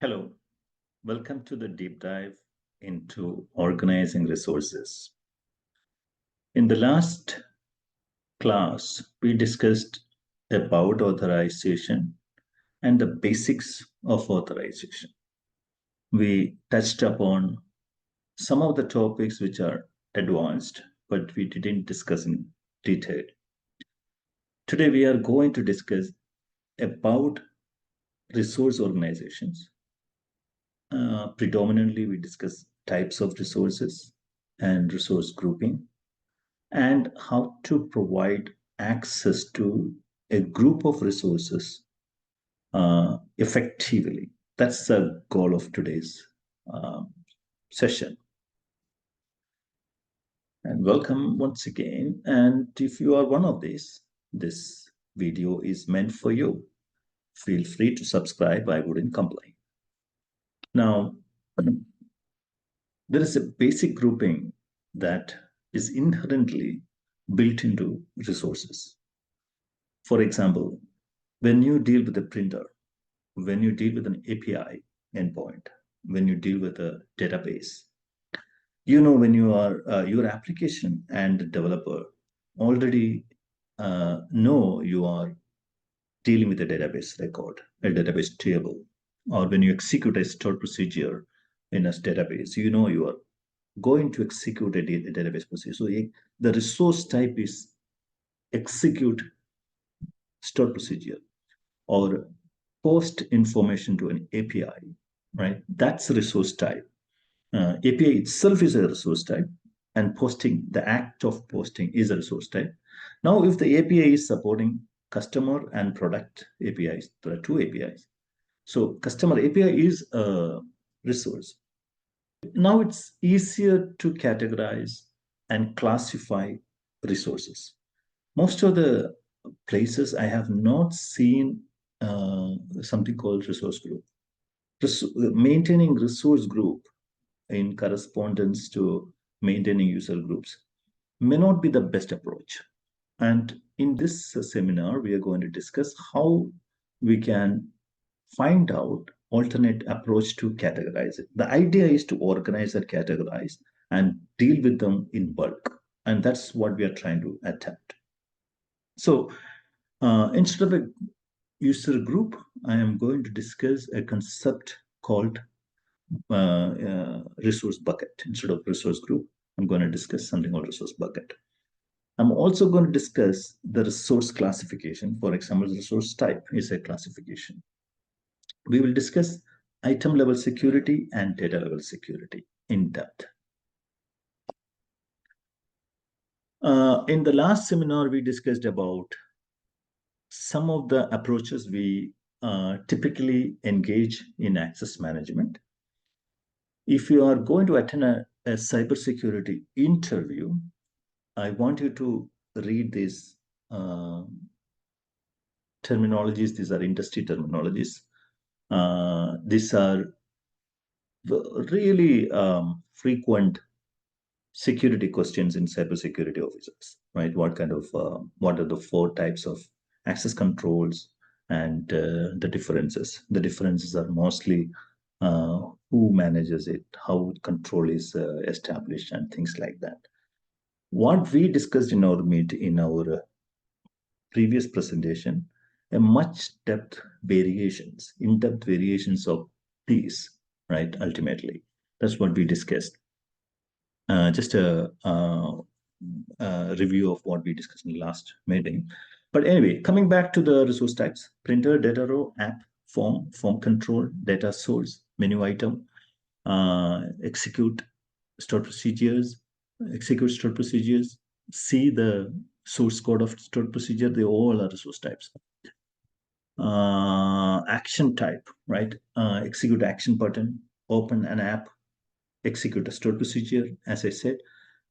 Hello, welcome to the deep dive into organizing resources. In the last class, we discussed about authorization and the basics of authorization. We touched upon some of the topics which are advanced, but we didn't discuss in detail. Today, we are going to discuss about resource organizations. Predominantly, we discuss types of resources and resource grouping, and how to provide access to a group of resources effectively. That's the goal of today's session. And welcome once again. And if you are one of these, this video is meant for you. Feel free to subscribe. I wouldn't complain. Now, there is a basic grouping that is inherently built into resources. For example, when you deal with a printer, when you deal with an API endpoint, when you deal with a database, when you are your application and the developer already know you are dealing with a database record, a database table, or when you execute a stored procedure in a database, you are going to execute a database procedure. So the resource type is execute stored procedure or post information to an API, right? That's a resource type. API itself is a resource type, and posting, the act of posting, is a resource type. Now, if the API is supporting customer and product APIs, there are two APIs. So customer API is a resource. Now it's easier to categorize and classify resources. Most of the places I have not seen something called resource group. Maintaining resource group in correspondence to maintaining user groups may not be the best approach. And in this seminar, we are going to discuss how we can find out alternate approach to categorize it. The idea is to organize and categorize and deal with them in bulk. And that's what we are trying to attempt. So instead of a user group, I am going to discuss a concept called resource bucket. Instead of resource group, I'm going to discuss something called resource bucket. I'm also going to discuss the resource classification. For example, resource type is a classification. We will discuss item level security and data level security in depth. In the last seminar, we discussed about some of the approaches we typically engage in access management. If you are going to attend a cybersecurity interview, I want you to read these terminologies. These are industry terminologies. These are really frequent security questions in cybersecurity officers, right? What are the four types of access controls and the differences? The differences are mostly who manages it, how control is established, and things like that. What we discussed in our previous presentation, a much in-depth variations of these, right? Ultimately, that's what we discussed. Just a review of what we discussed in the last meeting. But anyway, coming back to the resource types: printer, data row, app, form control, data source, menu item, execute stored procedures, see the source code of stored procedure. They all are resource types. Action type, right? Execute action button, open an app, execute a stored procedure. As I said,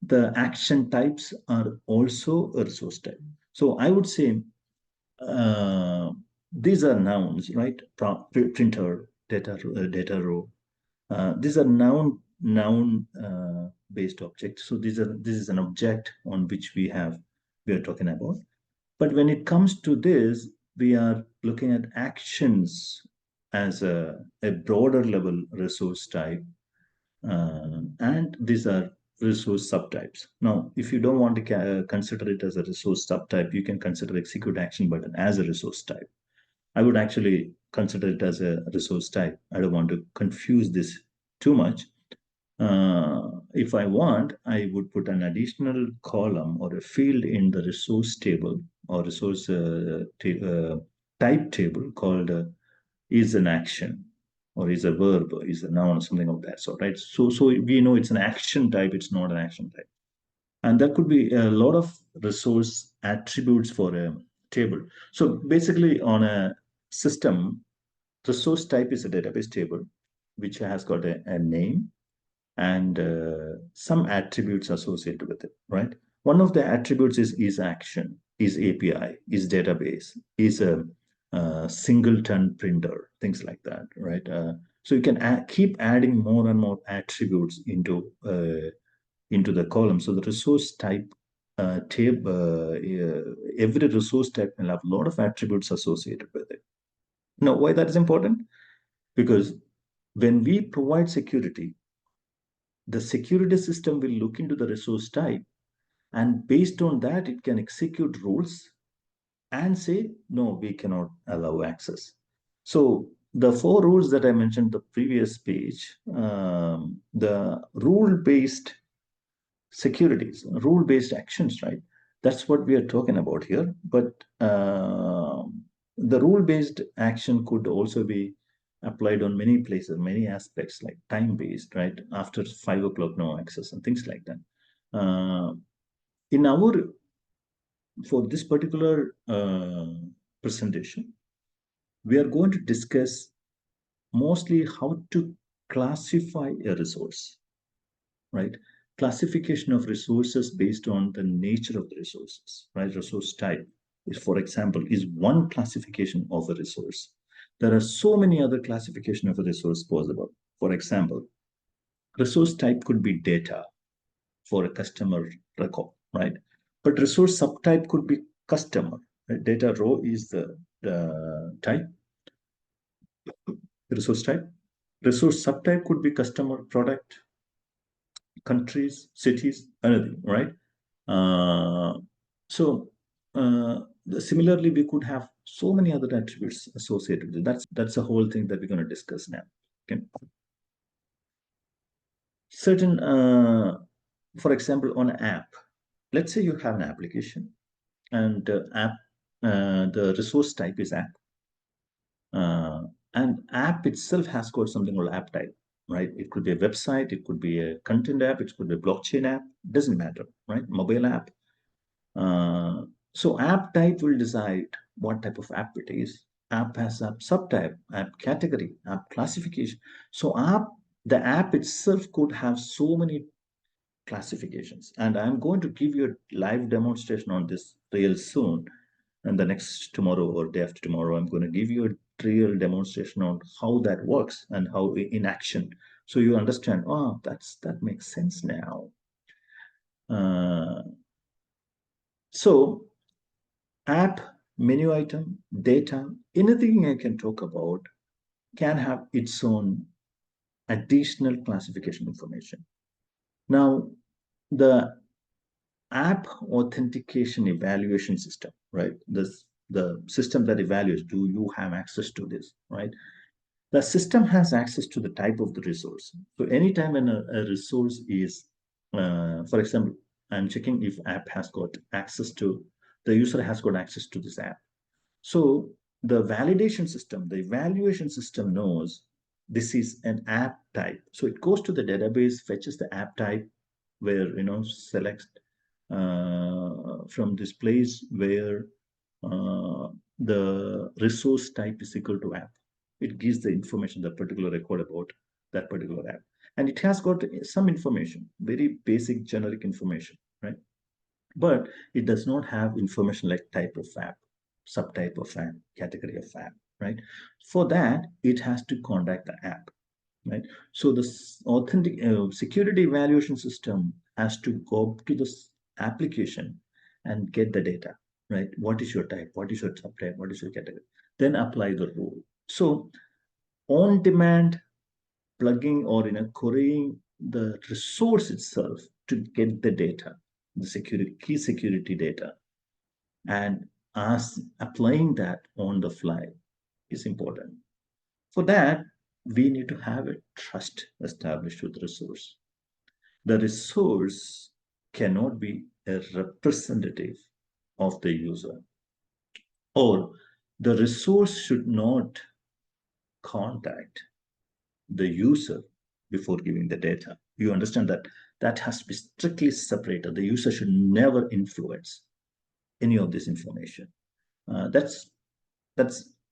the action types are also a resource type. So I would say these are nouns, right? Printer, data row. These are noun based objects. So this is an object on which we are talking about. But when it comes to this, we are looking at actions as a broader level resource type, and these are resource subtypes. Now, if you don't want to consider it as a resource subtype, you can consider execute action button as a resource type. I would actually consider it as a resource type. I don't want to confuse this too much. If I want, I would put an additional column or a field in the resource table or resource type table called is an action or is a verb, is a noun, something of that sort, right? So we know it's an action type, it's not an action type. And there could be a lot of resource attributes for a table. So basically on a system, resource type is a database table, which has got a name and some attributes associated with it, right? One of the attributes is action, is API, is database, is a singleton printer, things like that, right? So you can keep adding more and more attributes into the column. So the resource type table, every resource type will have a lot of attributes associated with it. Now, why that is important? Because when we provide security, the security system will look into the resource type, and based on that, it can execute rules and say, no, we cannot allow access. So the four rules that I mentioned the previous page, the rule-based securities, rule-based actions, right? That's what we are talking about here. But the rule-based action could also be applied on many places, many aspects, like time-based, right? After 5 o'clock, no access and things like that. In our, for this particular presentation, we are going to discuss mostly how to classify a resource, right? Classification of resources based on the nature of the resources, right? Resource type is, for example, is one classification of a resource. There are so many other classification of a resource possible. For example, resource type could be data for a customer record, right? But resource subtype could be customer. Right? Data row is the type, the resource type. Resource subtype could be customer, product, countries, cities, anything, right? Uh, so similarly, we could have so many other attributes associated with it. That's the whole thing that we're going to discuss now. Okay. Certain, for example, on an app, let's say you have an application and the resource type is app. And app itself has got something called app type, right? It could be a website, it could be a content app, it could be a blockchain app, doesn't matter, right? Mobile app. So app type will decide what type of app it is. App has app subtype, app category, app classification. So the app itself could have so many classifications. And I'm going to give you a live demonstration on this real soon. And the next tomorrow or day after tomorrow, I'm going to give you a real demonstration on how that works and how in action. So you understand, oh, that makes sense now. So app, menu item, data, anything I can talk about can have its own additional classification information. Now, the app authentication evaluation system, right? The system that evaluates, do you have access to this, right? The system has access to the type of the resource. So anytime when a resource is, for example, I'm checking if app has got access to, the user has got access to this app. So the validation system, the evaluation system knows this is an app type. So it goes to the database, fetches the app type, where, selects from this place where the resource type is equal to app. It gives the information, the particular record about that particular app. And it has got some information, very basic generic information, right? But it does not have information like type of app, subtype of app, category of app, right? For that, it has to contact the app, right? So the authentic security evaluation system has to go to this application and get the data, right? What is your type? What is your subtype? What is your category? Then apply the rule. So on-demand plugging or querying the resource itself to get the data, the key security data, and applying that on the fly is important. For that, we need to have a trust established with the resource. The resource cannot be a representative of the user, or the resource should not contact the user before giving the data. You understand that that has to be strictly separated. The user should never influence any of this information. That's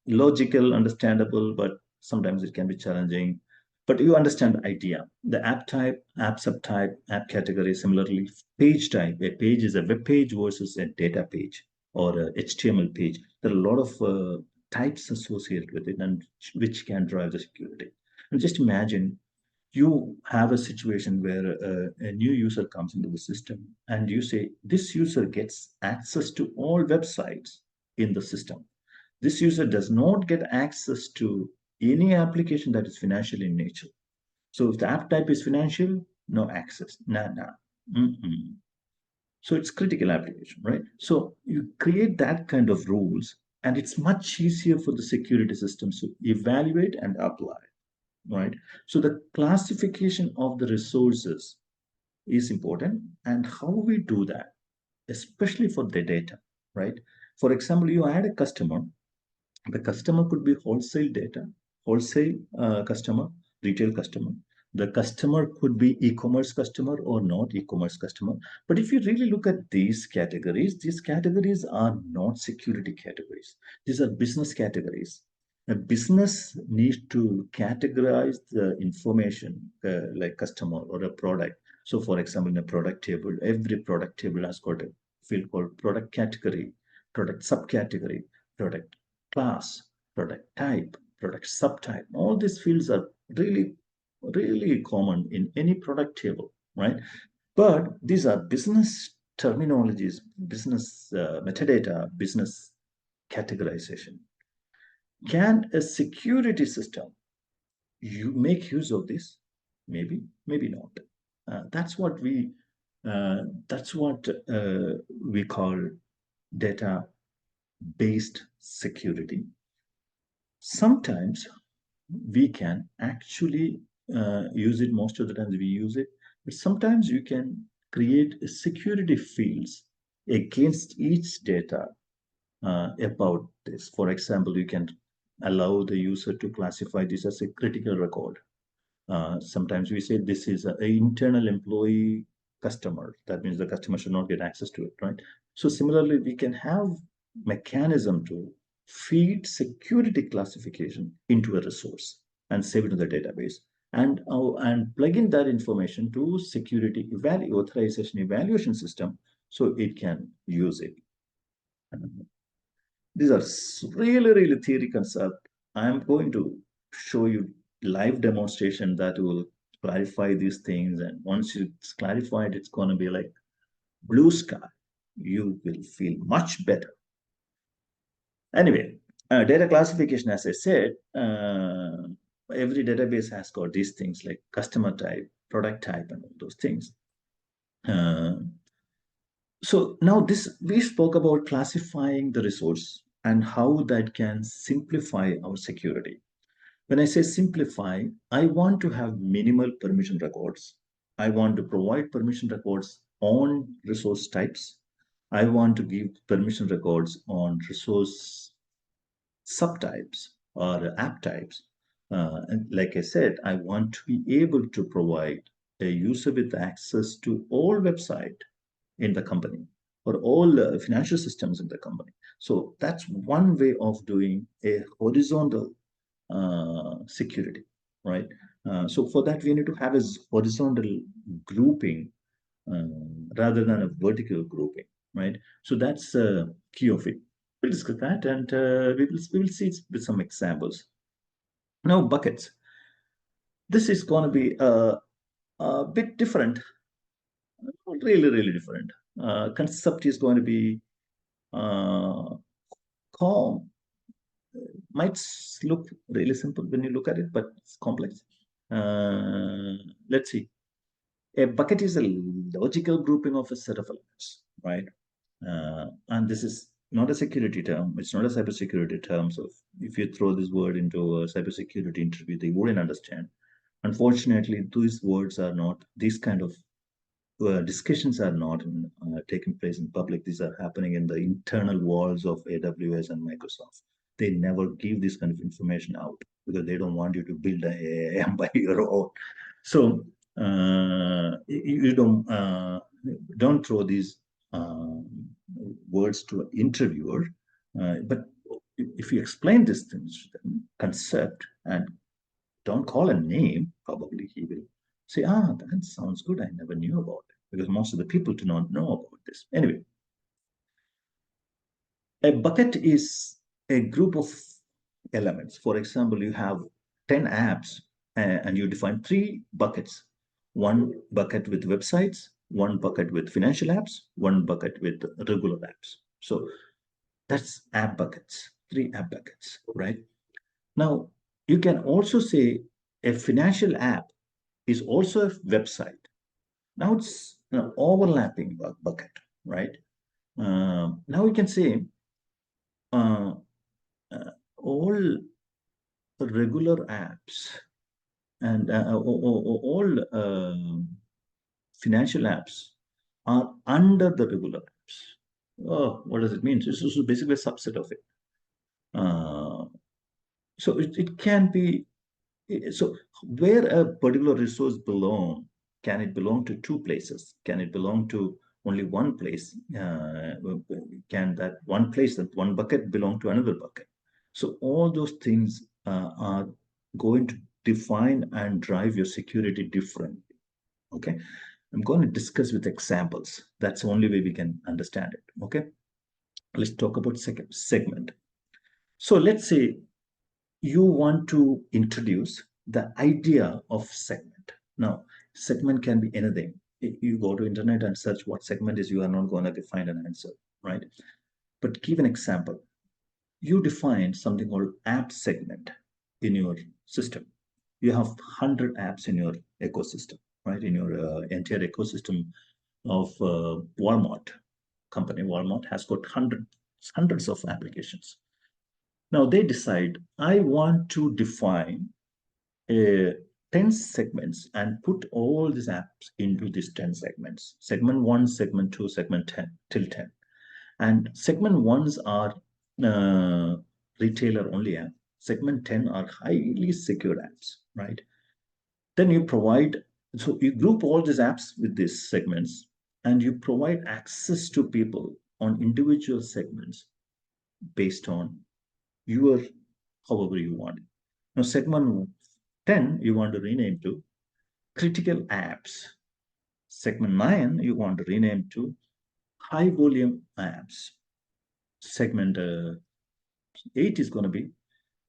logical, understandable, but sometimes it can be challenging. But you understand the idea. The app type, app subtype, app category, similarly, page type. A page is a web page versus a data page or a HTML page. There are a lot of types associated with it, and which can drive the security. And just imagine you have a situation where a new user comes into the system and you say this user gets access to all websites in the system. This user does not get access to any application that is financial in nature. So if the app type is financial, no access. Nah. Mm-mm. So it's critical application, right? So you create that kind of rules, and it's much easier for the security systems to evaluate and apply, right? So the classification of the resources is important, and how we do that, especially for the data, right? For example, you add a customer. The customer could be wholesale data, wholesale customer, retail customer. The customer could be e-commerce customer or not e-commerce customer. But if you really look at these categories are not security categories. These are business categories. A business needs to categorize the information like customer or a product. So for example, in a product table, every product table has got a field called product category, product subcategory, product class, product type, product subtype. All these fields are really common in any product table, right? But these are business terminologies, business metadata, business categorization. Can a security system you make use of this? Maybe not. That's what we call data-based security. Sometimes we can actually use it. Most of the times we use it, but sometimes you can create security fields against each data about this. For example, you can allow the user to classify this as a critical record. Sometimes we say this is an internal employee customer. That means the customer should not get access to it, right? So similarly, we can have mechanism to feed security classification into a resource and save it in the database, and plug in that information to security authorization evaluation system so it can use it. These are really theory concept. I'm going to show you live demonstration that will clarify these things. And once it's clarified, it's going to be like blue sky. You will feel much better. Anyway, data classification, as I said, every database has got these things like customer type, product type, and all those things. So now we spoke about classifying the resource and how that can simplify our security. When I say simplify, I want to have minimal permission records. I want to provide permission records on resource types. I want to give permission records on resource subtypes or app types. And like I said, I want to be able to provide a user with access to all website in the company or all financial systems in the company. So that's one way of doing a horizontal security, right? So for that, we need to have a horizontal grouping rather than a vertical grouping, right? So that's the key of it. We'll discuss that, and we will see it with some examples. Now, buckets. This is going to be a bit different, really different. Concept is going to be calm. might look really simple when you look at it, but it's complex. Let's see. A bucket is a logical grouping of a set of elements, right? And this is not a security term. It's not a cybersecurity term. So if you throw this word into a cybersecurity interview, they wouldn't understand. Unfortunately, these words are not, these kind of discussions are not taking place in public. These are happening in the internal walls of AWS and Microsoft. They never give this kind of information out because they don't want you to build an AIM by your own. So you don't throw these words to an interviewer. But if you explain this things, concept, and don't call a name, probably he will say, ah, that sounds good. I never knew about it. Because most of the people do not know about this. Anyway, a bucket is a group of elements. For example, you have 10 apps and you define 3 buckets. One bucket with websites, one bucket with financial apps, one bucket with regular apps. So that's app buckets, 3 app buckets, right? Now, you can also say a financial app is also a website. Now it's an overlapping bucket, right? Now we can say uh, all regular apps and all financial apps are under the regular apps. Oh, what does it mean? This is basically a subset of it. So it can be, so where a particular resource belong, can it belong to 2 places? Can it belong to only one place? Can that one place, that one bucket belong to another bucket? So all those things are going to define and drive your security differently. Okay, I'm going to discuss with examples. That's the only way we can understand it. Okay, let's talk about second segment. So let's say you want to introduce the idea of segment. Now, segment can be anything. If you go to internet and search what segment is, you are not going to find an answer, right? But give an example. You define something called app segment in your system. You have 100 apps in your ecosystem, right? In your entire ecosystem of Walmart company. Walmart has got hundreds of applications. Now they decide, I want to define 10 segments and put all these apps into these 10 segments. Segment 1, segment 2, segment 10 till 10. And segment 1s are retailer only app. Segment 10 are highly secured apps, right? Then you provide, so you group all these apps with these segments and you provide access to people on individual segments based on your, however you want it. Now, segment 10, you want to rename to critical apps. Segment 9, you want to rename to high volume apps. Segment 8 is going to be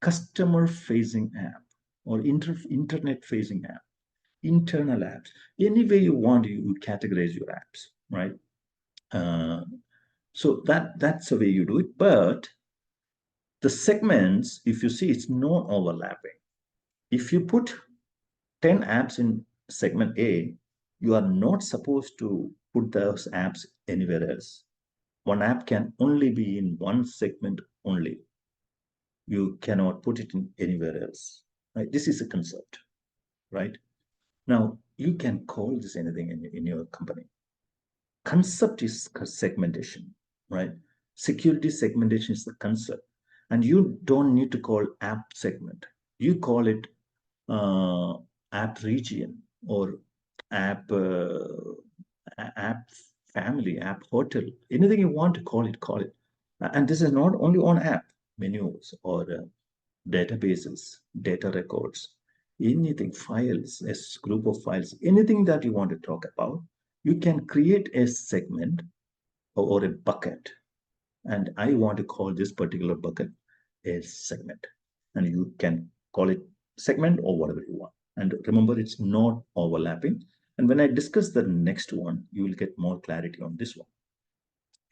customer facing app or internet facing app, internal apps. Any way you want, you would categorize your apps, right? So that's the way you do it. But the segments, if you see, it's no overlapping. If you put 10 apps in segment A, you are not supposed to put those apps anywhere else. One app can only be in one segment only. You cannot put it in anywhere else. Right? This is a concept, right? Now, you can call this anything in your company. Concept is segmentation, right? Security segmentation is the concept. And you don't need to call app segment. You call it app region or app app family, app hotel, anything you want to call it, call it. And this is not only on app menus or databases, data records, anything, files, a group of files, anything that you want to talk about, you can create a segment or a bucket. And I want to call this particular bucket a segment. And you can call it segment or whatever you want. And remember, it's not overlapping. And when I discuss the next one, you will get more clarity on this one.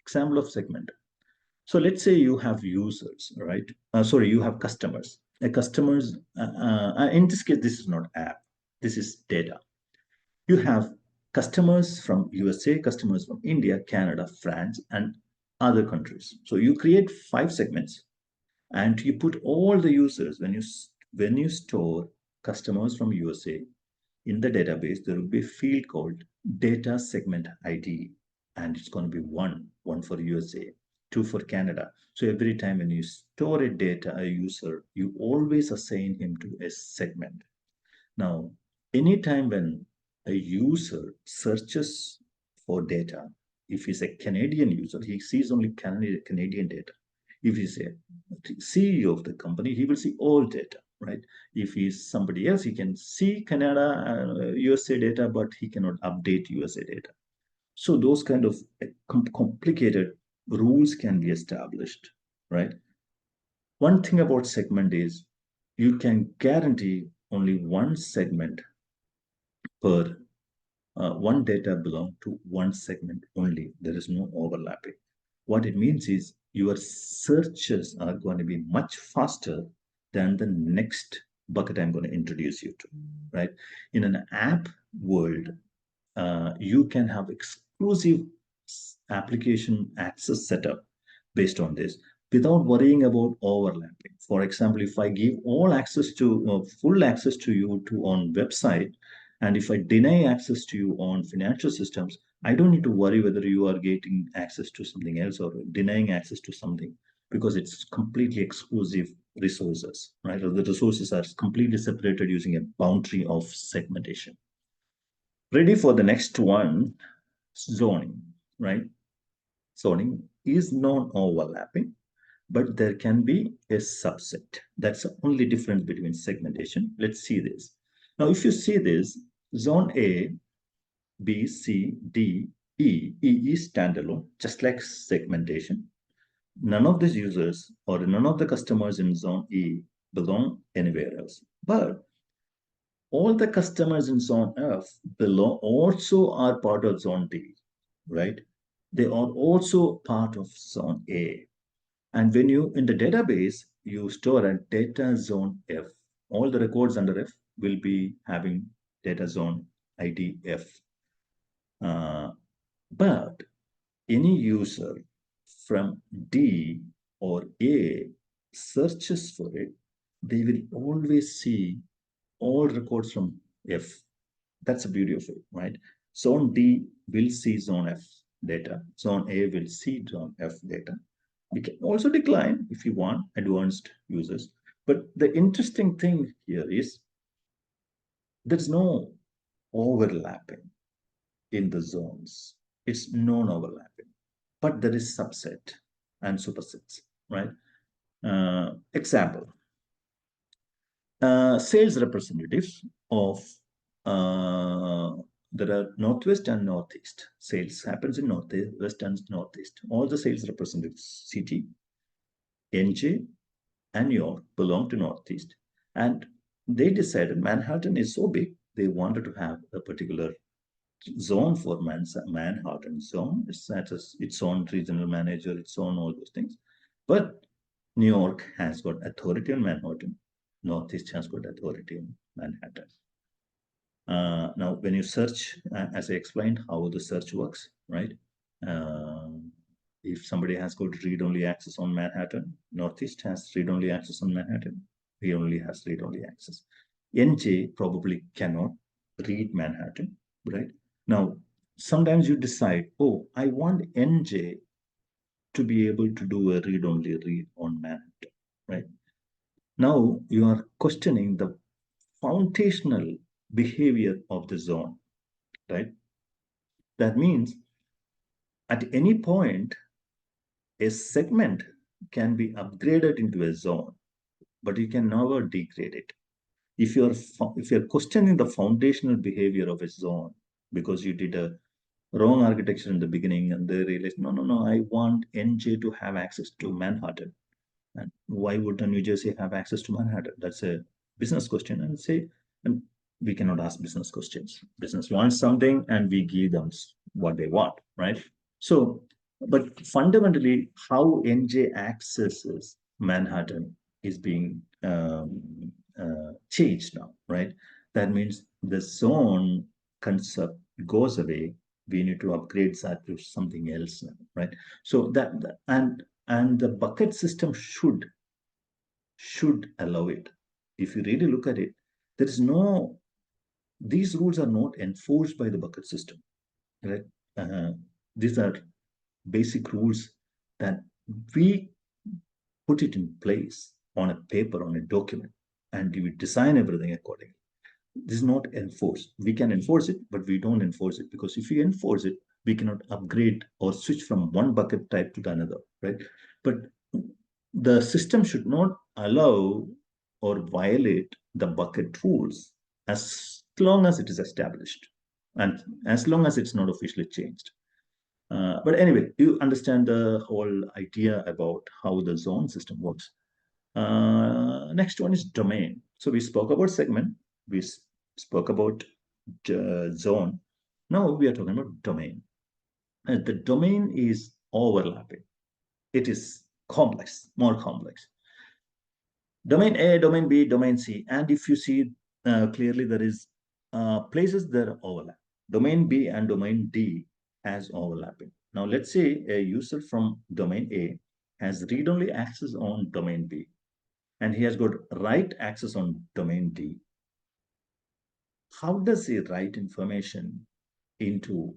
Example of segment. So let's say you have users, right? Sorry, you have customers. Customers, in this case, this is not app. This is data. You have customers from USA, customers from India, Canada, France, and other countries. So you create 5 segments, and you put all the users. When you store customers from USA in the database, there will be a field called data segment ID, and it's going to be one for USA, two for Canada. So every time when you store a user, you always assign him to a segment. Now, anytime when a user searches for data, if he's a Canadian user, he sees only Canadian data. If he's a CEO of the company, he will see all data, right? If he's somebody else, he can see Canada, USA data, but he cannot update USA data. So those kind of complicated rules can be established, right? One thing about segment is you can guarantee only one segment per one data belong to one segment only. There is no overlapping. What it means is your searches are going to be much faster than the next bucket I'm going to introduce you to, right? In an app world, you can have exclusive application access setup based on this without worrying about overlapping. For example, if I give all access to full access to you to on website, and if I deny access to you on financial systems, I don't need to worry whether you are getting access to something else or denying access to something, because it's completely exclusive resources, right? Or the resources are completely separated using a boundary of segmentation. Ready for the next one, zoning, right? Zoning is non-overlapping, but there can be a subset. That's the only difference between segmentation. Let's see this. Now, if you see this, zone A, B, C, D, E, E is standalone, just like segmentation. None of these users or none of the customers in zone E belong anywhere else. But all the customers in zone F belong also are part of zone D, right? They are also part of zone A. And when you, in the database, you store a data zone F, all the records under F will be having data zone ID F. But any user from D or A searches for it, they will always see all records from F. That's the beauty of it, right? Zone D will see zone F data. Zone A will see zone F data. We can also decline if you want advanced users. But the interesting thing here is there's no overlapping in the zones. It's non-overlapping, but there is subset and supersets, right? Example, sales representatives of there are Northwest and Northeast. Sales happens in Northwest and Northeast. All the sales representatives, city, NJ, and New York belong to Northeast. And they decided Manhattan is so big, they wanted to have a particular zone for Manhattan zone. It's its own regional manager, its own all those things. But New York has got authority on Manhattan. Northeast has got authority on Manhattan. Now, when you search, as I explained, how the search works, right? If somebody has got read-only access on Manhattan, Northeast has read-only access on Manhattan, he only has read-only access. NJ probably cannot read Manhattan, right? Now, sometimes you decide, oh, I want NJ to be able to do a read-only read on Manhattan, right? Now you are questioning the foundational behavior of the zone, right? That means at any point, a segment can be upgraded into a zone, but you can never degrade it. If you're questioning the foundational behavior of a zone because you did a wrong architecture in the beginning and they realized, no, I want NJ to have access to Manhattan. And why would New Jersey have access to Manhattan? That's a business question. And we cannot ask business questions. Business wants something and we give them what they want, right? So But fundamentally, how NJ accesses Manhattan is being changed now, right? That means the zone concept goes away. We need to upgrade that to something else now, right? So and the bucket system should allow it. If you really look at it, there is no, these rules are not enforced by the bucket system, right? Uh, these are basic rules that we put it in place on a paper, on a document, and we design everything accordingly. This is not enforced. We can enforce it, but we don't enforce it, because if we enforce it, we cannot upgrade or switch from one bucket type to another, right? But the system should not allow or violate the bucket rules as long as it is established and as long as it's not officially changed. But anyway, you understand the whole idea about how the zone system works. Next one is domain. So we spoke about segment, we spoke about zone. Now we are talking about domain. And the domain is overlapping. It is complex, more complex. Domain A, domain B, domain C. And if you see clearly, there is places that overlap. Domain B and domain D has overlapping. Now, let's say a user from domain A has read-only access on domain B, and he has got write access on domain D. How does he write information into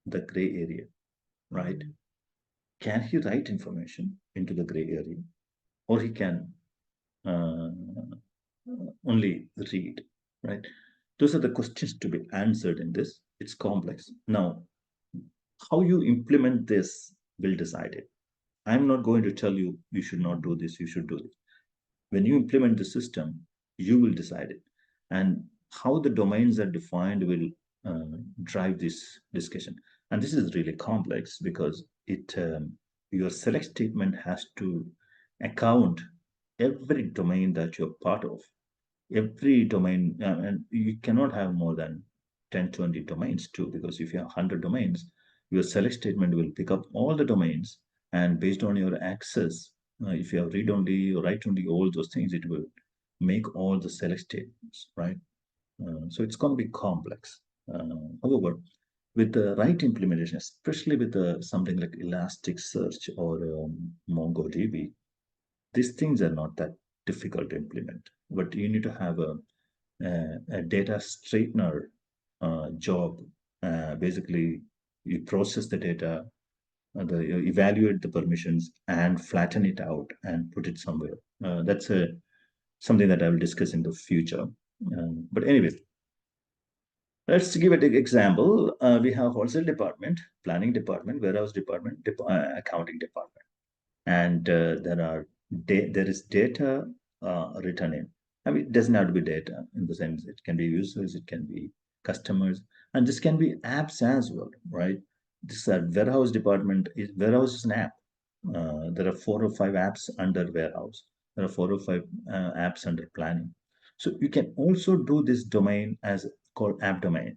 the gray area, right? Can he write information into the gray area, or he can uh, only read, right? Those are the questions to be answered in this. It's complex. Now, how you implement this will decide it. I'm not going to tell you you should not do this, you should do this. When you implement the system, you will decide it. And how the domains are defined will drive this discussion. And this is really complex because it your select statement has to account every domain that you're part of, every domain, and you cannot have more than 10, 20 domains too, because if you have 100 domains, your select statement will pick up all the domains, and based on your access, if you have read only or write only, all those things, it will make all the select statements, right? So it's going to be complex. However, with the right implementation, especially with something like Elasticsearch or MongoDB, these things are not that difficult to implement, but you need to have a data straightener job. Basically, you process the data, you evaluate the permissions, and flatten it out and put it somewhere. That's something that I will discuss in the future. But anyway, let's give an example. We have wholesale department, planning department, warehouse department, accounting department, and there is data written in. I mean, it doesn't have to be data in the sense it can be users, it can be customers, and this can be apps as well, right? This warehouse department is warehouse is an app. There are 4 or 5 apps under warehouse. There are 4 or 5 apps under planning. So you can also do this domain as called app domain.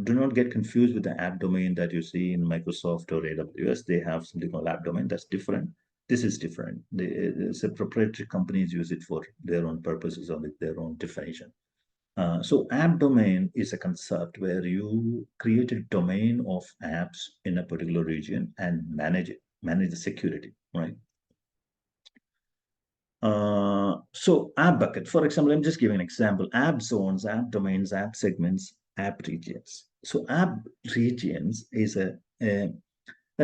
Do not get confused with the app domain that you see in Microsoft or AWS. They have something called app domain that's different. This is different. It's a proprietary companies use it for their own purposes or with their own definition. So app domain is a concept where you create a domain of apps in a particular region and manage the security, right? So app bucket, for example, I'm just giving an example: app zones, app domains, app segments, app regions. So app regions is a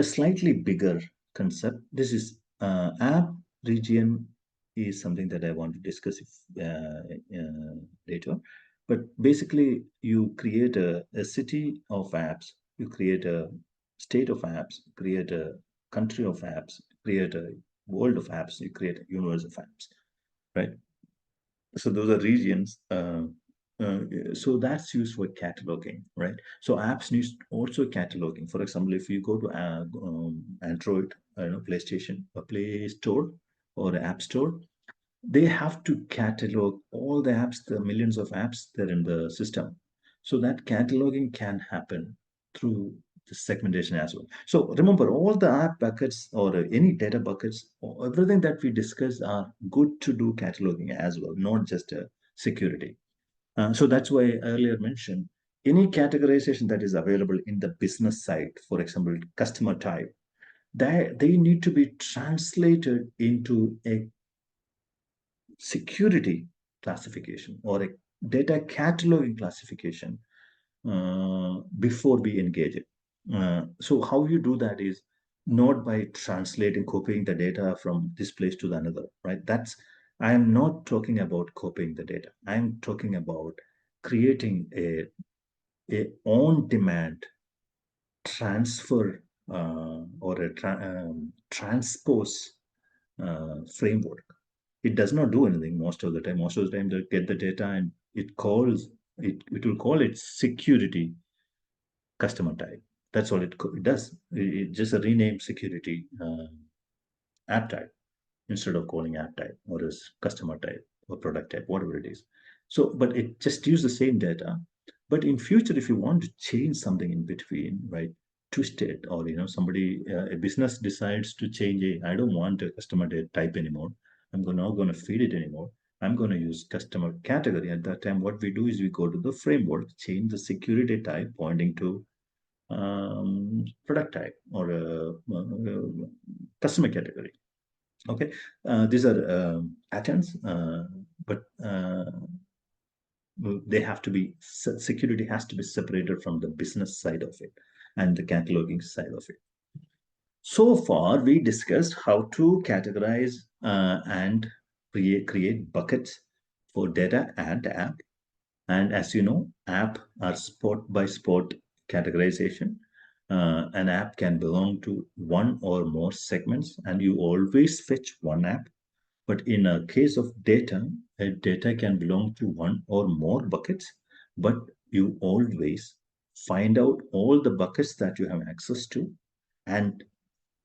slightly bigger concept. This is app region is something that I want to discuss later. But basically, you create a city of apps, you create a state of apps, create a country of apps, create a world of apps, you create a universe of apps, right? So those are regions. Uh, so that's used for cataloging, right? So apps needs also cataloging. For example, if you go to Android, PlayStation, or Play Store, or the App Store, they have to catalog all the apps, the millions of apps that are in the system. So that cataloging can happen through the segmentation as well. So remember, all the app buckets or any data buckets, or everything that we discuss are good to do cataloging as well, not just security. So that's why I earlier mentioned any categorization that is available in the business side, for example, customer type, they need to be translated into a security classification or a data cataloging classification before we engage it. So how you do that is not by translating, copying the data from this place to the another, right? I am not talking about copying the data. I am talking about creating a on-demand transfer or a transpose framework. It does not do anything most of the time. Most of the time, they get the data and it will call it security customer type. That's all it does. It just a rename security app type instead of calling app type or as customer type or product type, whatever it is. So, but it just use the same data. But in future, if you want to change something in between, right, twist it, or somebody a business decides to change I don't want a customer type anymore. Not going to feed it anymore. I'm going to use customer category. At that time, what we do is we go to the framework, change the security type pointing to product type or customer category. Okay, these are patterns, but they have to be security has to be separated from the business side of it and the cataloging side of it. So far, we discussed how to categorize and create buckets for data and app. And as you know, app are spot by spot categorization. An app can belong to one or more segments, and you always fetch one app. But in a case of data, a data can belong to one or more buckets, but you always find out all the buckets that you have access to and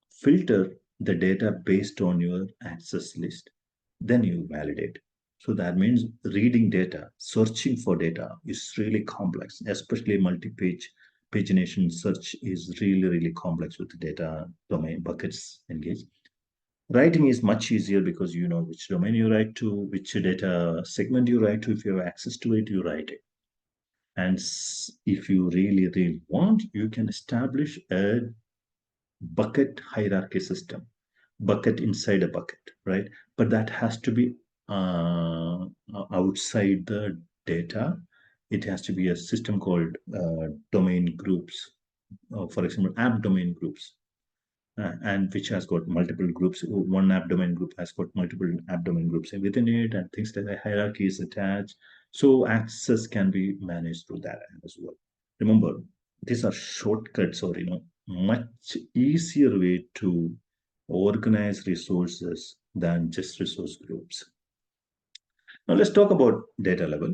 filter the data based on your access list. Then you validate. So that means reading data, searching for data is really complex, especially multi-page pagination search is really, really complex with the data domain buckets engaged. Writing is much easier because you know which domain you write to, which data segment you write to. If you have access to it, you write it. And if you really, really want, you can establish a bucket hierarchy system, bucket inside a bucket, right? But that has to be outside the data. It has to be a system called domain groups, for example, app domain groups, and which has got multiple groups. One app domain group has got multiple app domain groups within it, and things like that. Hierarchy is attached, so access can be managed through that as well. Remember, these are shortcuts, or much easier way to organize resources than just resource groups. Now let's talk about data level.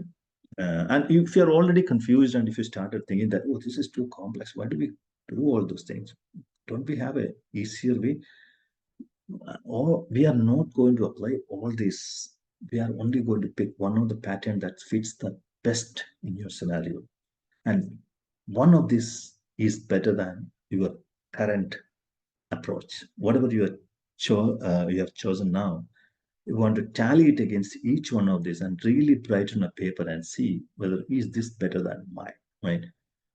And if you're already confused and if you started thinking that, oh, this is too complex, why do we do all those things? Don't we have a easier way? Or we are not going to apply all this. We are only going to pick one of the pattern that fits the best in your scenario. And one of these is better than your current approach. Whatever you have chosen now, you want to tally it against each one of these and really write on a paper and see whether is this better than mine, right?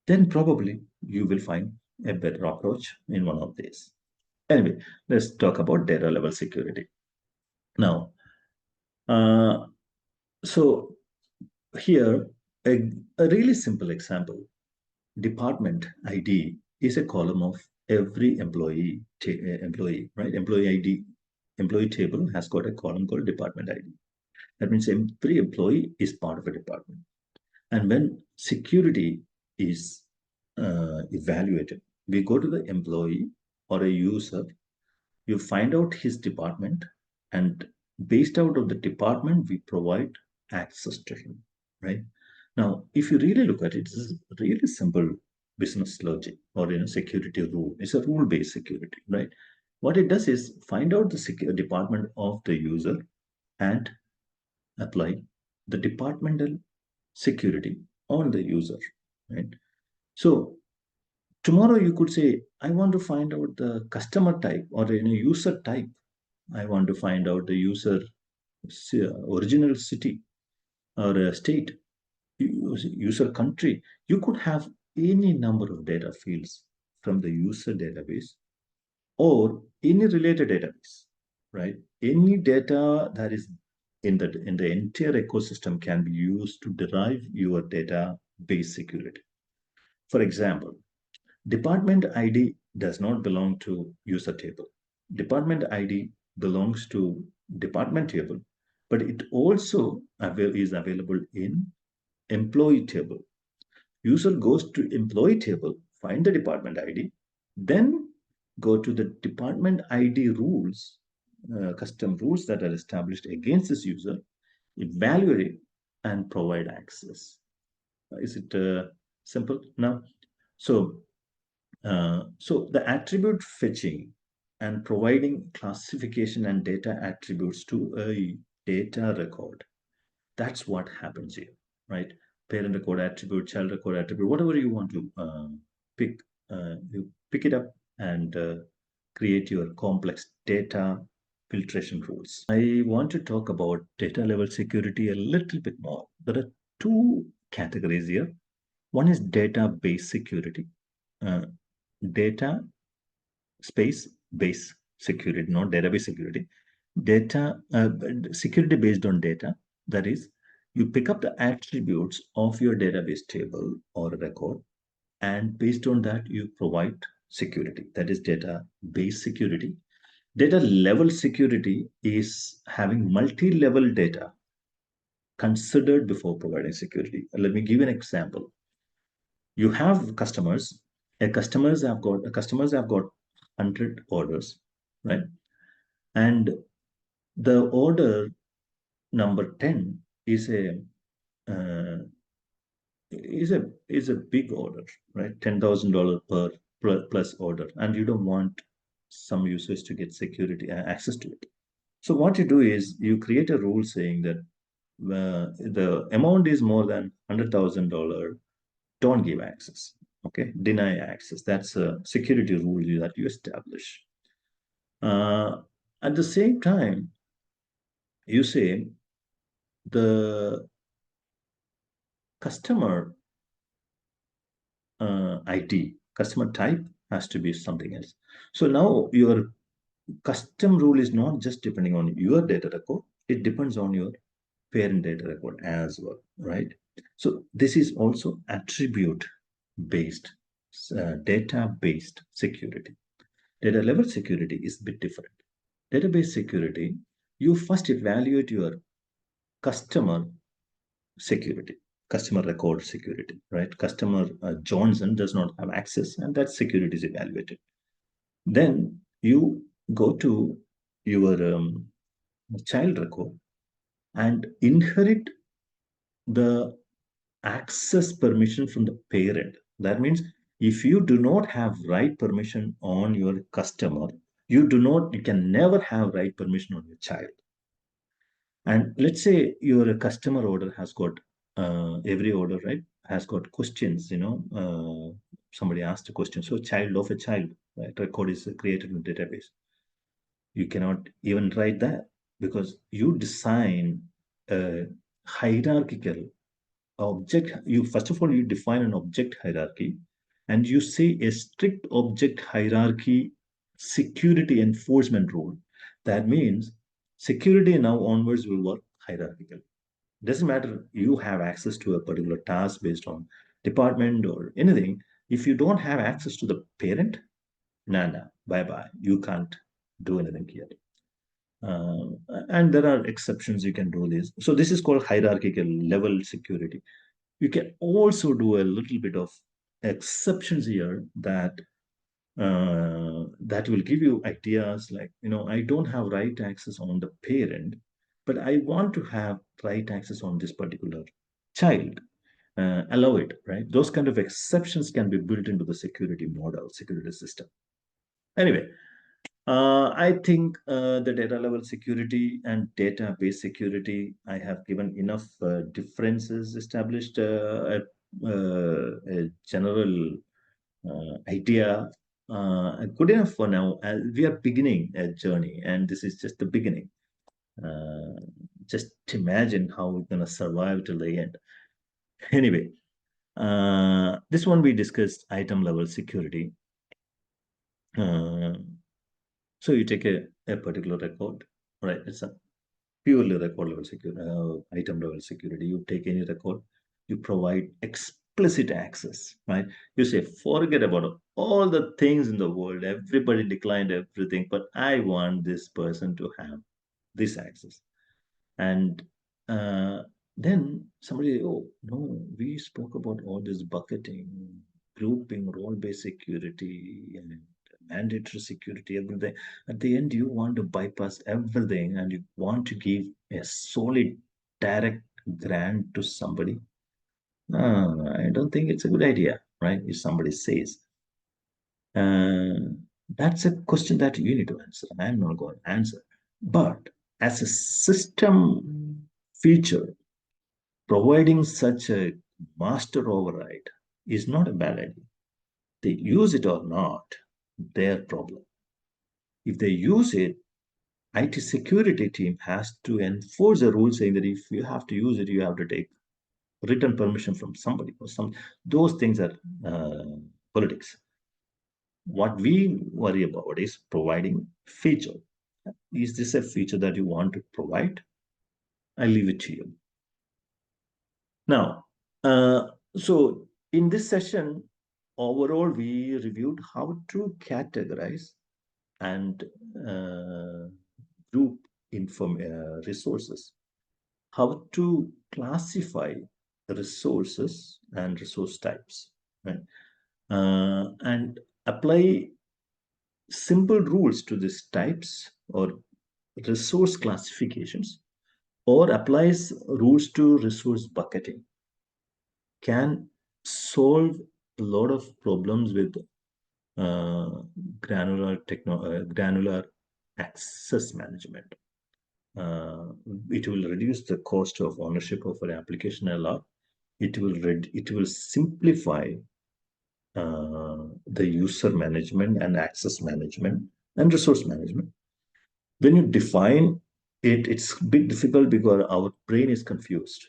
Then probably you will find a better approach in one of these. Anyway, let's talk about data level security. Now, so here, a really simple example, department ID is a column of every employee, right? Employee ID, employee table has got a column called department ID. That means every employee is part of a department. And when security is evaluated, we go to the employee or a user, you find out his department, and based out of the department, we provide access to him, right? Now, if you really look at it, this is really simple business logic or security rule. It's a rule-based security, right? What it does is find out the department of the user and apply the departmental security on the user, right? So Tomorrow you could say, I want to find out the customer type or user type. I want to find out the user original city or state, user country. You could have any number of data fields from the user database or any related database, right? Any data that is in the entire ecosystem can be used to derive your database security. For example, department ID does not belong to user table. Department ID belongs to department table, but it also is available in employee table. User goes to employee table, find the department ID, then go to the department ID rules, custom rules that are established against this user, evaluate it, and provide access. Is it simple now? So the attribute fetching and providing classification and data attributes to a data record. That's what happens here, right? Parent record attribute, child record attribute, whatever you want to pick, you pick it up and create your complex data filtration rules. I want to talk about data level security a little bit more. There are two categories here. One is database security. Uh, data space base security, not database security. Data security based on data. That is, you pick up the attributes of your database table or record, and based on that, you provide security. That is database security. Data level security is having multi-level data considered before providing security. Let me give you an example. You have customers. Customers have got 100 orders, right? And the order number 10 is a uh, is a big order, right? $10,000 per plus order, and you don't want some users to get security access to it. So what you do is you create a rule saying that the amount is more than $100,000, don't give access. Okay, deny access. That's a security rule that you establish. Uh, at the same time, you say the customer ID, customer type has to be something else. So now your custom rule is not just depending on your data record, it depends on your parent data record as well, right? So this is also attribute based, data based security. Data level security is a bit different. Database security, you first evaluate your customer security, customer record security, right? Customer Johnson does not have access, and that security is evaluated. Then you go to your child record and inherit the access permission from the parent. That means if you do not have right permission on your customer, you can never have right permission on your child. And let's say your customer order has got every order, right, has got questions, somebody asked a question. So child of a child, right, record is created in the database. You cannot even write that because you design a hierarchical object. You first of all, you define an object hierarchy and you say a strict object hierarchy security enforcement rule. That means security now onwards will work hierarchical. Doesn't matter you have access to a particular task based on department or anything. If you don't have access to the parent, nah, bye bye. You can't do anything here. And there are exceptions you can do this. So this is called hierarchical level security. You can also do a little bit of exceptions here that will give you ideas like, I don't have right access on the parent, but I want to have right access on this particular child. Allow it, right? Those kind of exceptions can be built into the security model, security system. Anyway, I think the data level security and database security, I have given enough differences, established a general idea good enough for now. We are beginning a journey, and this is just the beginning. Uh, just imagine how we're going to survive till the end. Anyway, this one we discussed item level security. Uh, so you take a particular record, right? It's a purely record level security, item level security. You take any record, you provide explicit access, right? You say, forget about all the things in the world. Everybody declined everything, but I want this person to have this access. And uh, then somebody, oh, no, we spoke about all this bucketing, grouping, role-based security, and mandatory security, everything. At the end, you want to bypass everything and you want to give a solid, direct grant to somebody. I don't think it's a good idea, right? If somebody says, that's a question that you need to answer. I'm not going to answer. But as a system feature, providing such a master override is not a bad idea. They use it or not, their problem. If they use it, IT security team has to enforce a rule saying that if you have to use it, you have to take written permission from somebody or some. Those things are politics. What we worry about is providing feature. Is this a feature that you want to provide? I leave it to you. Now, so in this session, overall, we reviewed how to categorize and group resources, how to classify resources and resource types, right? And apply simple rules to these types or resource classifications, or applies rules to resource bucketing, can solve a lot of problems with uh, granular access management. It will reduce the cost of ownership of an application a lot. It will simplify the user management and access management and resource management. When you define it, it's a bit difficult because our brain is confused.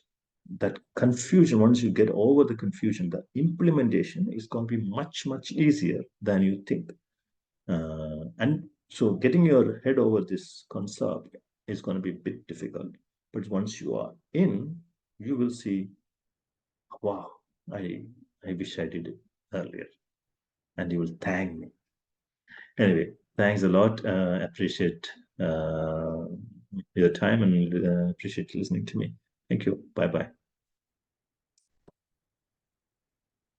That confusion, once you get over the confusion, the implementation is going to be much easier than you think. And so getting your head over this concept is going to be a bit difficult. But once you are in, you will see, wow, I wish I did it earlier. And you will thank me. Anyway, thanks a lot. Appreciate your time and appreciate listening to me. Thank you. Bye bye.